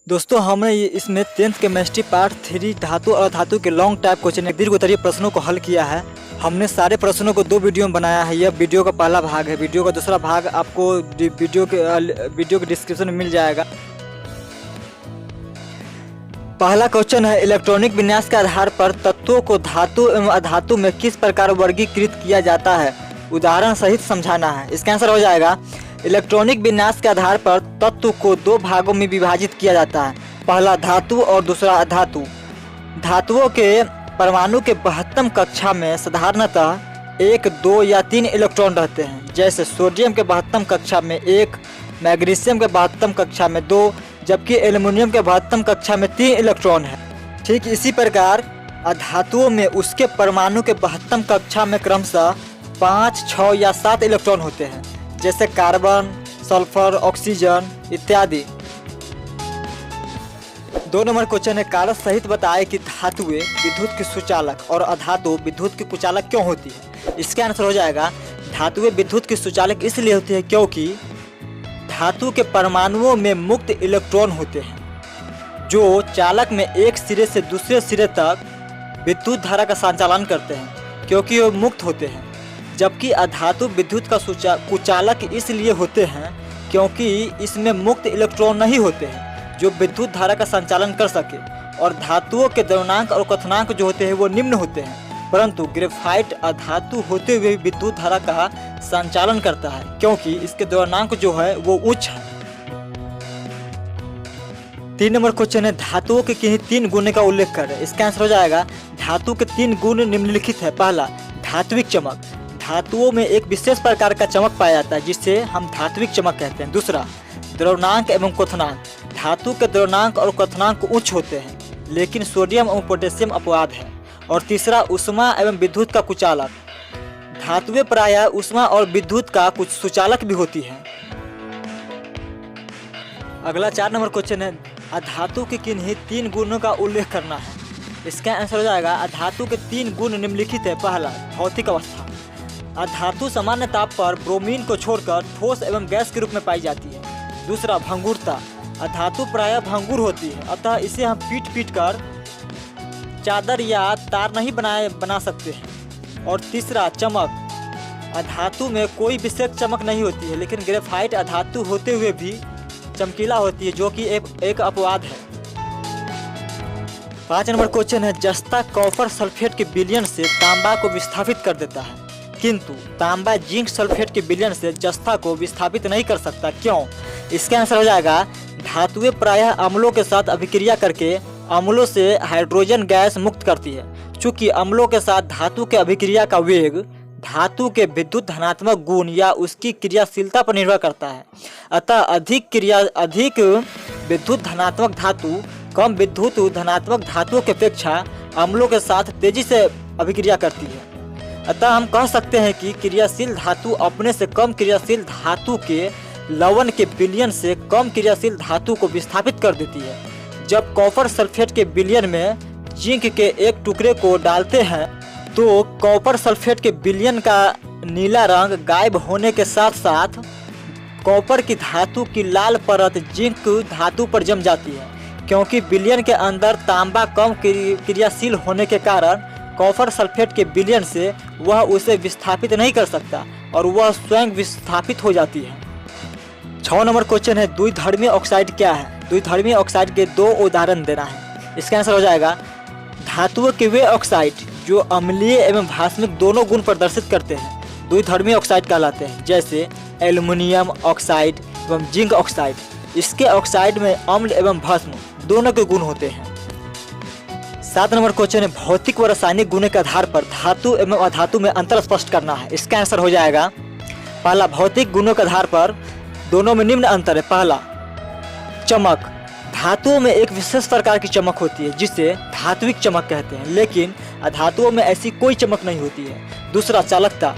दोस्तों हमने इसमें 10th केमिस्ट्री पार्ट 3 धातु और अधातु के लॉन्ग टाइप क्वेश्चन दीर्घ उत्तरीय प्रश्नों को हल किया है। हमने सारे प्रश्नों को 2 वीडियो में बनाया है। यह वीडियो का पहला भाग है। वीडियो का दूसरा भाग आपको वीडियो के डिस्क्रिप्शन में मिल जाएगा। पहला क्वेश्चन है, इलेक्ट्रॉनिक विन्यास के आधार पर तत्वों को धातु एवं अधातु में किस प्रकार वर्गीकृत किया जाता है, उदाहरण सहित समझाना है। इसका आंसर हो जाएगा, इलेक्ट्रॉनिक विन्यास के आधार पर तत्व को 2 भागों में विभाजित किया जाता है। पहला धातु और दूसरा अधातु। धातुओं के परमाणु के 72 कक्षा में साधारणतः 1, 2 या 3 इलेक्ट्रॉन रहते हैं। जैसे सोडियम के 72 कक्षा में 1, मैग्नीशियम के 72 कक्षा में 2, जबकि एल्युमिनियम के 72 कक्षा में 3 इलेक्ट्रॉन है। ठीक इसी प्रकार अधातुओं में उसके परमाणु के 72 कक्षा में क्रमशः 5, 6 या 7 इलेक्ट्रॉन होते हैं, जैसे कार्बन, सल्फर, ऑक्सीजन इत्यादि। 2 नंबर क्वेश्चन है, कारण सहित बताए कि धातुएं विद्युत की सुचालक और अधातु विद्युत की कुचालक क्यों होती है। इसका आंसर हो जाएगा, धातुएं विद्युत की सुचालक इसलिए होती है क्योंकि धातु के परमाणुओं में मुक्त इलेक्ट्रॉन होते हैं जो चालक में एक सिरे से दूसरे सिरे तक विद्युत धारा का संचालन करते हैं क्योंकि वे मुक्त होते हैं। जबकि अधातु विद्युत का कुचालक इसलिए होते हैं क्योंकि इसमें मुक्त इलेक्ट्रॉन नहीं होते हैं जो विद्युत धारा का संचालन कर सके, और धातुओं के द्रव्यनांक और क्वथनांक जो होते हैं वो निम्न होते हैं, परंतु ग्रेफाइट अधातु होते हुए विद्युत धारा का संचालन करता है क्योंकि इसके द्रव्यनांक जो है वो उच्च है। 3 नंबर क्वेश्चन है, धातुओं के किन्हीं 3 गुण का उल्लेख करें। इसका आंसर हो जाएगा, धातु के 3 गुण निम्नलिखित है। पहला, धात्विक चमक। धातुओं में एक विशेष प्रकार का चमक पाया जाता है जिसे हम धात्विक चमक कहते हैं। दूसरा, द्रव्यनांक एवं क्वथनांक। धातु के द्रव्यनांक और क्वथनांक उच्च होते हैं लेकिन सोडियम एवं पोटेशियम अपवाद है। और तीसरा, ऊष्मा एवं विद्युत का कुचालक। धातुएं प्रायः ऊष्मा और विद्युत का कुछ सुचालक भी होती है। अगला 4 नंबर क्वेश्चन है, अधातु के किन्हीं 3 गुणों का उल्लेख करना है। इसका आंसर हो जाएगा, अधातु के 3 गुण निम्नलिखित है। पहला, भौतिक अवस्था। अधातु सामान्य ताप पर ब्रोमीन को छोड़कर ठोस एवं गैस के रूप में पाई जाती है। दूसरा, भंगुरता। अधातु प्रायः भंगुर होती है, अतः इसे हम पीट कर चादर या तार नहीं बना सकते हैं। और तीसरा, चमक। अधातु में कोई विशेष चमक नहीं होती है लेकिन ग्रेफाइट अधातु होते हुए भी चमकीला होती है जो कि एक अपवाद है। 5 नंबर क्वेश्चन है, जस्ता कॉपर सल्फेट के विलयन से तांबा को विस्थापित कर देता है किंतु तांबा जिंक सल्फेट के विलयन से जस्ता को विस्थापित नहीं कर सकता, क्यों? इसका आंसर हो जाएगा, धातुएं प्रायः अम्लों के साथ अभिक्रिया करके अम्लों से हाइड्रोजन गैस मुक्त करती है। चूँकि अम्लों के साथ धातु के अभिक्रिया का वेग धातु के विद्युत धनात्मक गुण या उसकी क्रियाशीलता पर निर्भर करता है, अतः अधिक विद्युत धनात्मक धातु कम विद्युत धनात्मक धातुओं की अपेक्षा अम्लों के साथ तेजी से अभिक्रिया करती है। अतः हम कह सकते हैं कि क्रियाशील धातु अपने से कम क्रियाशील धातु के लवण के विलयन से कम क्रियाशील धातु को विस्थापित कर देती है। जब कॉपर सल्फेट के विलयन में जिंक के एक टुकड़े को डालते हैं तो कॉपर सल्फेट के विलयन का नीला रंग गायब होने के साथ साथ कॉपर की धातु की लाल परत जिंक धातु पर जम जाती है। क्योंकि विलयन के अंदर तांबा कम क्रियाशील होने के कारण कॉपर सल्फेट के विलयन से वह उसे विस्थापित नहीं कर सकता और वह स्वयं विस्थापित हो जाती है। 6 नंबर क्वेश्चन है, द्विधर्मी ऑक्साइड क्या है। द्विधर्मी ऑक्साइड के 2 उदाहरण देना है। इसका आंसर हो जाएगा, धातुओं के वे ऑक्साइड जो अम्लीय एवं भास्मिक दोनों गुण प्रदर्शित करते हैं द्विधर्मी ऑक्साइड कहलाते हैं, जैसे एल्युमिनियम ऑक्साइड एवं जिंक ऑक्साइड। इसके ऑक्साइड में अम्ल एवं भस्म दोनों के गुण होते हैं। 7 नंबर क्वेश्चन है, भौतिक व रासायनिक गुण के आधार पर धातु एवं अधातु में अंतर स्पष्ट करना है। इसका आंसर हो जाएगा, पहला, भौतिक गुणों के आधार पर दोनों में निम्न अंतर है। पहला, चमक। धातुओं में एक विशेष प्रकार की चमक होती है जिसे धात्विक चमक कहते हैं, लेकिन अधातुओं में ऐसी कोई चमक नहीं होती है। दूसरा, चालकता।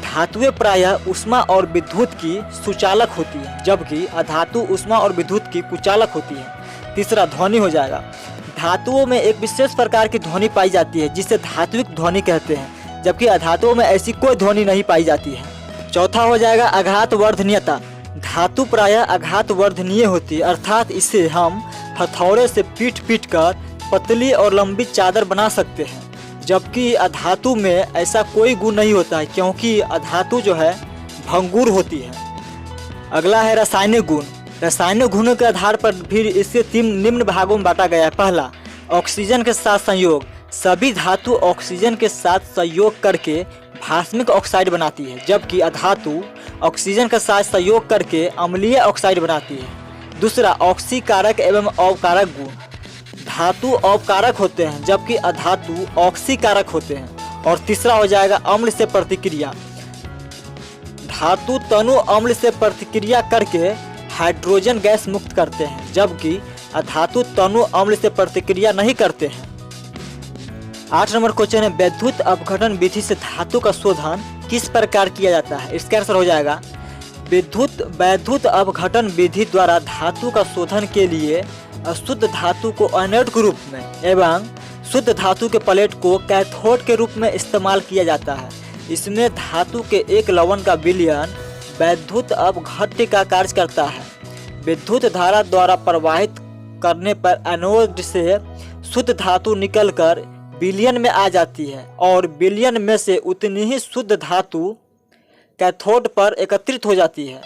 धातुएं प्रायः ऊष्मा और विद्युत की सुचालक होती है जबकि अधातु ऊष्मा और विद्युत की कुचालक होती है। तीसरा, ध्वनि हो जाएगा। धातुओं में एक विशेष प्रकार की ध्वनि पाई जाती है जिसे धात्विक ध्वनि कहते हैं, जबकि अधातुओं में ऐसी कोई ध्वनि नहीं पाई जाती है। चौथा हो जाएगा, आघात वर्धनीयता। धातु प्रायः आघात वर्धनीय होती है, अर्थात इसे हम हथौड़े से पीट कर पतली और लंबी चादर बना सकते हैं, जबकि अधातु में ऐसा कोई गुण नहीं होता है क्योंकि अधातु जो है भंगुर होती है। अगला है रासायनिक गुण। रासायनिक गुणों के आधार पर फिर इसे 3 निम्न भागों में बांटा गया है। पहला, ऑक्सीजन के साथ संयोग। सभी धातु ऑक्सीजन के साथ संयोग करके भास्मिक ऑक्साइड बनाती है, जबकि अधातु ऑक्सीजन के साथ संयोग करके अम्लीय ऑक्साइड बनाती है। दूसरा, ऑक्सीकारक एवं अवकारक गुण। धातु अवकारक होते हैं जबकि अधातु ऑक्सीकारक होते हैं। और तीसरा हो जाएगा अम्ल से प्रतिक्रिया। धातु तनु अम्ल से प्रतिक्रिया करके हाइड्रोजन गैस मुक्त करते हैं, जबकि अधातु तनु अम्ल से प्रतिक्रिया नहीं करते हैं। 8 नंबर क्वेश्चन है, वैद्युत अपघटन विधि से धातु का शोधन किस प्रकार किया जाता है? इसका आंसर हो जाएगा वैद्युत अपघटन विधि द्वारा धातु का शोधन के लिए अशुद्ध धातु को एनोड के रूप में एवं शुद्ध धातु के प्लेट को कैथोड के रूप में इस्तेमाल किया जाता है। इसमें धातु के एक लवण का विलयन वैद्युत अपघट्य का कार्य करता है। विद्युत धारा द्वारा प्रवाहित करने पर एनोड से शुद्ध धातु निकलकर विलयन में आ जाती है और विलयन में से उतनी ही शुद्ध धातु कैथोड पर एकत्रित हो जाती है।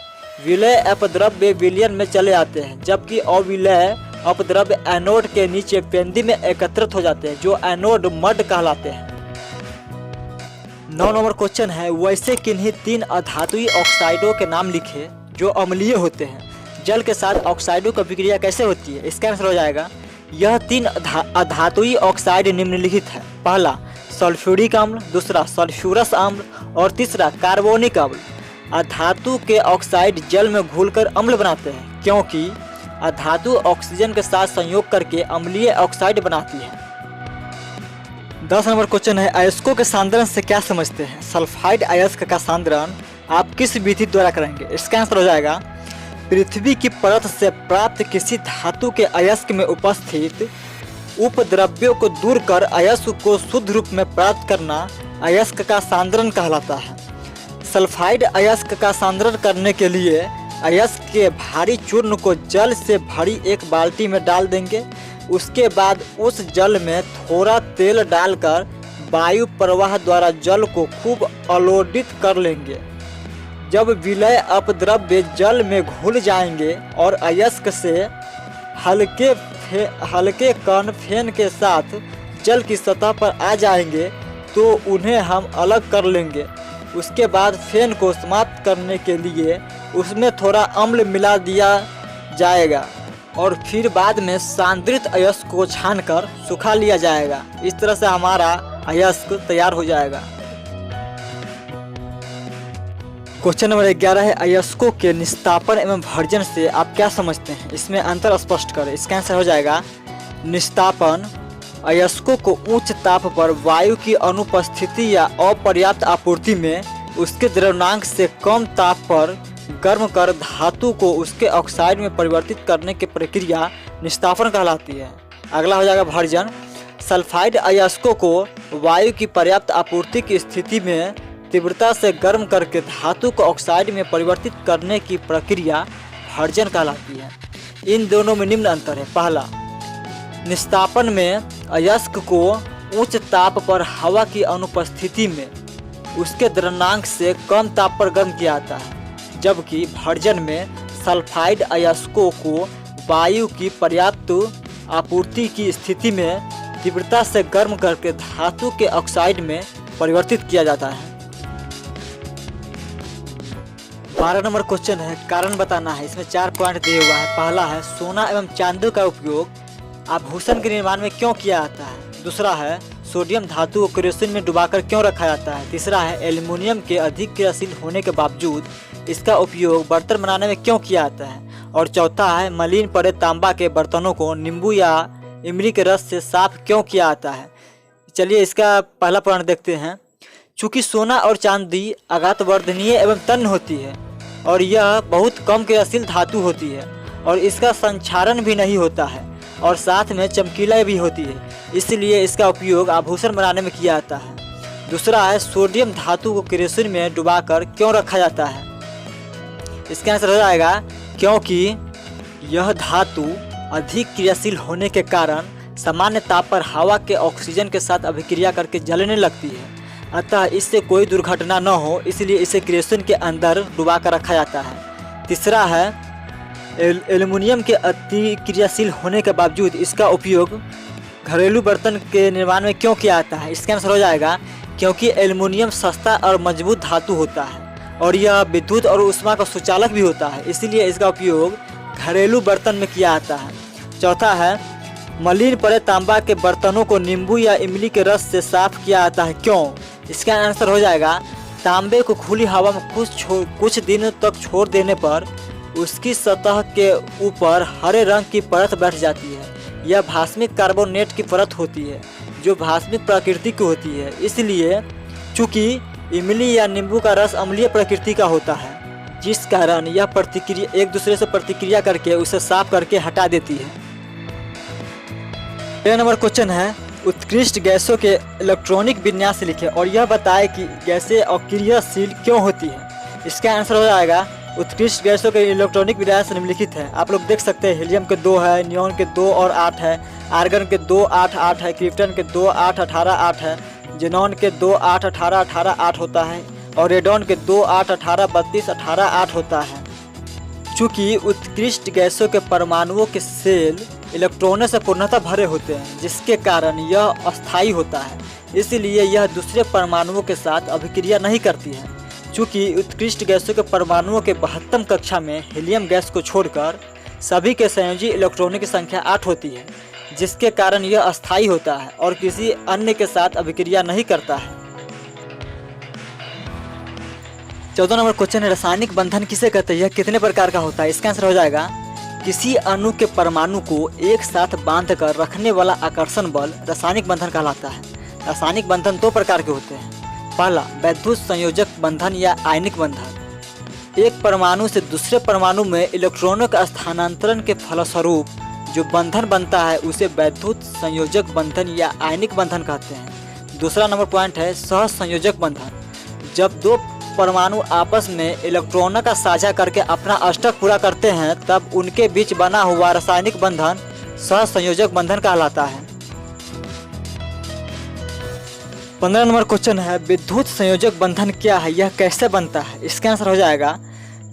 विलय अपद्रव्य विलयन में चले आते हैं, जबकि अविलय अपद्रव्य एनोड के नीचे पेंदी में एकत्रित हो जाते हैं, जो एनोड मड कहलाते हैं। 9 नंबर क्वेश्चन है, वैसे किन्हीं 3 अधातुई ऑक्साइडों के नाम लिखे जो अम्लीय होते हैं। जल के साथ ऑक्साइडों की विक्रिया कैसे होती है? इसका आंसर हो जाएगा यह 3 अधातुई ऑक्साइड निम्नलिखित है। पहला, सल्फ्यूरिक अम्ल। दूसरा, सल्फ्यूरस अम्ल। और तीसरा, कार्बोनिक अम्ल। अधातु के ऑक्साइड जल में घुलकर अम्ल बनाते हैं क्योंकि अधातु ऑक्सीजन के साथ संयोग करके अम्लीय ऑक्साइड बनाती है। 10 नंबर क्वेश्चन है, अयस्कों के सांद्रण से क्या समझते हैं? सल्फाइड अयस्क का सांद्रण आप किस विधि द्वारा करेंगे? इसका आंसर हो जाएगा पृथ्वी की परत से प्राप्त किसी धातु के अयस्क में उपस्थित उपद्रव्यों को दूर कर अयस्क को शुद्ध रूप में प्राप्त करना अयस्क का सांद्रण कहलाता है। सल्फाइड अयस्क का सांद्रण करने के लिए अयस्क के भारी चूर्ण को जल से भरी एक बाल्टी में डाल देंगे। उसके बाद उस जल में थोड़ा तेल डालकर वायु प्रवाह द्वारा जल को खूब अलोडित कर लेंगे। जब विलय अपद्रव्य जल में घुल जाएंगे और अयस्क से हल्के कण फेन के साथ जल की सतह पर आ जाएंगे तो उन्हें हम अलग कर लेंगे। उसके बाद फेन को समाप्त करने के लिए उसमें थोड़ा अम्ल मिला दिया जाएगा और फिर बाद में सांद्रित अयस्क को छानकर सुखा लिया जाएगा। इस तरह से हमारा अयस्क तैयार हो जाएगा। क्वेश्चन नंबर 11 है, अयस्कों के निस्तापन एवं भर्जन से आप क्या समझते हैं? इसमें अंतर स्पष्ट करें। इसका आंसर हो जाएगा निस्तापन अयस्कों को उच्च ताप पर वायु की अनुपस्थिति या अपर्याप्त आपूर्ति में उसके द्रव्यनांक से कम ताप पर गर्म कर धातु को उसके ऑक्साइड में परिवर्तित करने की प्रक्रिया निस्तापन कहलाती है। अगला हो जाएगा भर्जन। सल्फाइड अयस्कों को वायु की पर्याप्त आपूर्ति की स्थिति में तीव्रता से गर्म करके धातु को ऑक्साइड में परिवर्तित करने की प्रक्रिया भर्जन कहलाती है। इन दोनों में निम्न अंतर है। पहला, निस्तापन में अयस्क को उच्च ताप पर हवा की अनुपस्थिति में उसके द्रव्यनांक से कम ताप पर गर्म किया जाता है, जबकि भर्जन में सल्फाइड अयस्कों को वायु की पर्याप्त आपूर्ति की स्थिति में तीव्रता से गर्म करके धातु के ऑक्साइड में परिवर्तित किया जाता है। 12 नंबर क्वेश्चन है, कारण बताना है। इसमें 4 पॉइंट दिया हुआ है। पहला है, सोना एवं चांदी का उपयोग आभूषण के निर्माण में क्यों किया जाता है? दूसरा है, सोडियम धातु को केरोसिन में डुबाकर क्यों रखा जाता है? तीसरा है, एल्युमिनियम के अधिक क्रियाशील होने के बावजूद इसका उपयोग बर्तन बनाने में क्यों किया जाता है? और चौथा है, मलिन पड़े तांबा के बर्तनों को नींबू या इमली के रस से साफ क्यों किया जाता है? चलिए इसका पहला पॉइंट देखते हैं। चूँकि सोना और चांदी आघातवर्धनीय एवं तन्य होती है और यह बहुत कम क्रियाशील धातु होती है और इसका संक्षारण भी नहीं होता है और साथ में चमकीला भी होती है, इसलिए इसका उपयोग आभूषण बनाने में किया जाता है। दूसरा है, सोडियम धातु को केरोसिन में डुबाकर क्यों रखा जाता है? इसका आंसर हो जाएगा क्योंकि यह धातु अधिक क्रियाशील होने के कारण सामान्य ताप पर हवा के ऑक्सीजन के साथ अभिक्रिया करके जलने लगती है, अतः इससे कोई दुर्घटना न हो इसलिए इसे क्रियोसन के अंदर डुबा कर रखा जाता है। तीसरा है एल्युमिनियम के अति क्रियाशील होने के बावजूद इसका उपयोग घरेलू बर्तन के निर्माण में क्यों किया जाता है। इसका आंसर हो जाएगा क्योंकि एल्युमिनियम सस्ता और मजबूत धातु होता है और यह विद्युत और ऊष्मा का सुचालक भी होता है, इसलिए इसका उपयोग घरेलू बर्तन में किया जाता है। चौथा है मलिन पड़े तांबा के बर्तनों को नींबू या इमली के रस से साफ किया जाता है, क्यों। इसका आंसर हो जाएगा तांबे को खुली हवा में कुछ दिनों तक छोड़ देने पर उसकी सतह के ऊपर हरे रंग की परत बैठ जाती है। यह भास्मिक कार्बोनेट की परत होती है जो भास्मिक प्रकृति की होती है, इसलिए चूँकि इमली या नींबू का रस अम्लीय प्रकृति का होता है जिस कारण यह प्रतिक्रिया एक दूसरे से प्रतिक्रिया करके उसे साफ करके हटा देती है। 6 नंबर क्वेश्चन है उत्कृष्ट गैसों के इलेक्ट्रॉनिक विन्यास लिखें और यह बताए कि गैसें अक्रियाशील क्यों होती है। इसका आंसर हो जाएगा उत्कृष्ट गैसों के इलेक्ट्रॉनिक विन्यास निम्नलिखित है। आप लोग देख सकते हैं हीलियम के 2 है, नियॉन के 2 और 8 है, आर्गन के 2 8 8 है, क्रिप्टन के 2 8 18 8 है, जेनॉन के 2 8 18 18 8 होता है और रेडॉन के 2 8 18 32 18 8 होता है। चूँकि उत्कृष्ट गैसों के परमाणुओं के सेल इलेक्ट्रॉनों से पूर्णतः भरे होते हैं जिसके कारण यह अस्थायी होता है, इसलिए यह दूसरे परमाणुओं के साथ अभिक्रिया नहीं करती है। चूँकि उत्कृष्ट गैसों के परमाणुओं के 72 कक्षा में हीलियम गैस को छोड़कर सभी के संयोजी इलेक्ट्रॉनों की संख्या 8 होती है जिसके कारण यह अस्थायी होता है और किसी अन्य के साथ अभिक्रिया नहीं करता है। 14 नंबर क्वेश्चन है रासायनिक बंधन किसे कहते हैं, यह कितने प्रकार का होता है। इसका आंसर हो जाएगा किसी अणु के परमाणु को एक साथ बांधकर रखने वाला आकर्षण बल रासायनिक बंधन कहलाता है। रासायनिक बंधन 2 प्रकार के होते हैं। पहला वैद्युत संयोजक बंधन या आयनिक बंधन। एक परमाणु से दूसरे परमाणु में इलेक्ट्रॉनों का स्थानांतरण के फलस्वरूप जो बंधन बनता है उसे वैद्युत संयोजक बंधन या आयनिक बंधन कहते हैं। दूसरा नंबर पॉइंट है सहसंयोजक बंधन। जब 2 परमाणु आपस में इलेक्ट्रॉनों का साझा करके अपना अष्टक पूरा करते हैं तब उनके बीच बना हुआ रासायनिक बंधन सहसंयोजक बंधन कहलाता है। 15 नंबर क्वेश्चन है विद्युत संयोजक बंधन क्या है, यह कैसे बनता है। इसका आंसर हो जाएगा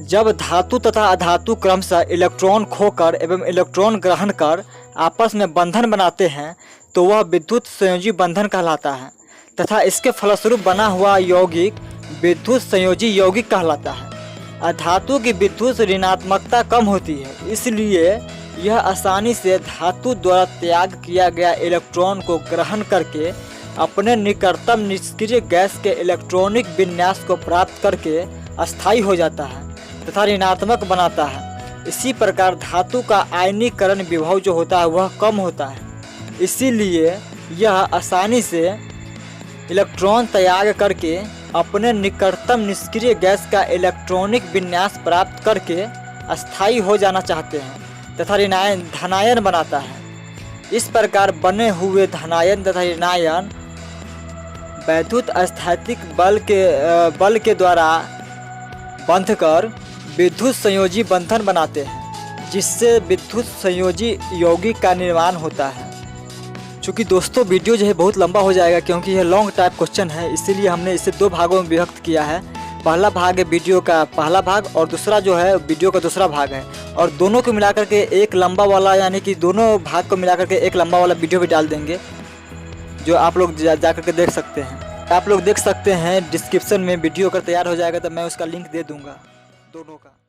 जब धातु तथा अधातु क्रमशः इलेक्ट्रॉन खोकर एवं इलेक्ट्रॉन ग्रहण कर आपस में बंधन बनाते हैं तो वह विद्युत संयोजी बंधन कहलाता है तथा इसके फलस्वरूप बना हुआ यौगिक विद्युत संयोजी यौगिक कहलाता है। अधातु की विद्युत ऋणात्मकता कम होती है, इसलिए यह आसानी से धातु द्वारा त्याग किया गया इलेक्ट्रॉन को ग्रहण करके अपने निकटतम निष्क्रिय गैस के इलेक्ट्रॉनिक विन्यास को प्राप्त करके अस्थायी हो जाता है तथा ऋणात्मक बनाता है। इसी प्रकार धातु का आयनीकरण विभव जो होता है वह कम होता है, इसीलिए यह आसानी से इलेक्ट्रॉन त्याग करके अपने निकटतम निष्क्रिय गैस का इलेक्ट्रॉनिक विन्यास प्राप्त करके अस्थायी हो जाना चाहते हैं तथा धनायन बनाता है। इस प्रकार बने हुए धनायन तथा ऋणायन वैद्युत स्थैतिक बल के द्वारा बंधकर विद्युत संयोजी बंधन बनाते हैं जिससे विद्युत संयोजी यौगिक का निर्माण होता है। चूँकि दोस्तों वीडियो जो है बहुत लंबा हो जाएगा क्योंकि यह लॉन्ग टाइप क्वेश्चन है, इसीलिए हमने इसे 2 भागों में विभक्त किया है। पहला भाग है वीडियो का पहला भाग और दूसरा जो है वीडियो का दूसरा भाग है और दोनों को मिलाकर के एक लंबा वाला यानी कि दोनों भाग को मिलाकर के एक लंबा वाला वीडियो भी डाल देंगे जो आप लोग जाकर के देख सकते हैं। आप लोग देख सकते हैं डिस्क्रिप्शन में वीडियो अगर तैयार हो जाएगा तो मैं उसका लिंक दे दूँगा दोनों का।